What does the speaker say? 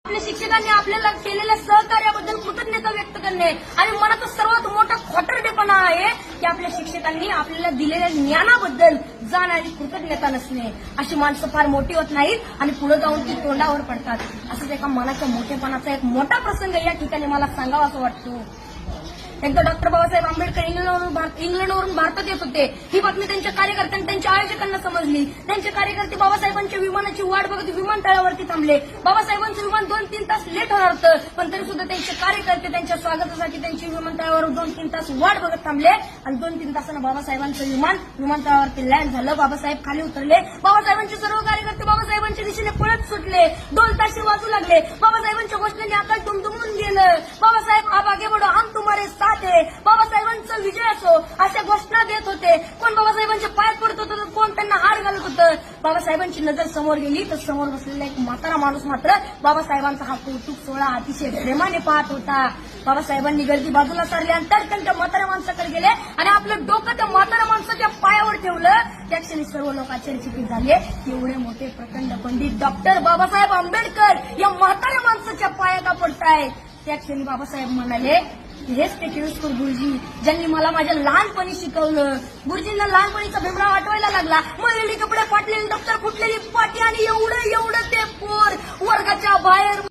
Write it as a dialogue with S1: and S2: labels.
S1: आपल्या शिक्षकांनी आपल्याला केलेल्या सहकार्याबद्दल कृतज्ञता व्यक्त करणे आणि मनाचा सर्वात मोठा खोटरडेपणा आहे की आपल्या शिक्षकांनी आपल्याला दिलेल्या ज्ञानाबद्दल जाण आणि कृतज्ञता नसणे. अशी माणसं फार मोठी होत नाहीत आणि पुढे जाऊन ती तोंडावर पडतात. असंच एका मनाच्या मोठेपणाचा एक मोठा प्रसंग या ठिकाणी मला सांगावा असं वाटतो. एकदा डॉक्टर बाबासाहेब आंबेडकर इंग्लंडवरून भारतात येत होते. ही बातमी त्यांच्या कार्यकर्त्यांनी त्यांच्या आयोजकांना समजली. त्यांचे कार्यकर्ते बाबासाहेबांच्या विमानाची वाट बघत विमानतळावरती थांबले. बाबासाहेबांचं विमान 2-3 तास लेट होणार होतं, पण तरी सुद्धा त्यांचे कार्यकर्ते त्यांच्या स्वागतासाठी त्यांची विमानतळावर 2-3 तास वाट बघत थांबले आणि 2-3 तासानं बाबासाहेबांचं विमान विमानतळावरती लँड झालं. बाबासाहेब खाली उतरले. बाबासाहेबांचे सर्व कार्यकर्ते बाबासाहेबांच्या दिशेने पळत सुटले. ढोल ताशे वाजू लागले. बाबासाहेबांच्या घोषणेने आकाश दुमदुमून गेलं. बाबासाहेब आप आगे बढ़ो हम तुम्हारे साथ है, बाबासाहेबांचा विजय असो अशा घोषणा देत होते. कोण बाबासाहेबांच्या पायात पडत होतं तर कोण त्यांना हार घालत होतं. बाबासाहेबांची नजर समोर गेली तर समोर बसलेला एक म्हातारा माणूस मात्र बाबासाहेबांचा हा कौतुक सोहळा अतिशय प्रेमाने पाहत होता. बाबासाहेबांनी गर्दी बाजूला सारली आणि तडकन त्या म्हाताऱ्या माणसाकडे गेले आणि आपलं डोकं त्या म्हाताऱ्या माणसाच्या पायावर ठेवलं. त्या क्षणी सर्व लोक आश्चर्यचकित झाले. एवढे मोठे प्रचंड पंडित डॉक्टर बाबासाहेब आंबेडकर या म्हाताऱ्या माणसाच्या पाया का पडतायत. त्या क्षणी बाबासाहेब म्हणाले, हेच ते केळुसकर गुरुजी ज्यांनी मला माझ्या लहानपणी शिकवलं. गुरुजींना लहानपणीचा भीमराव आठवायला लागला. मळलेली कपडे, फाटलेली दप्तर, फुटलेली पाटी आणि एवढं ते पोर वर्गाच्या बाहेर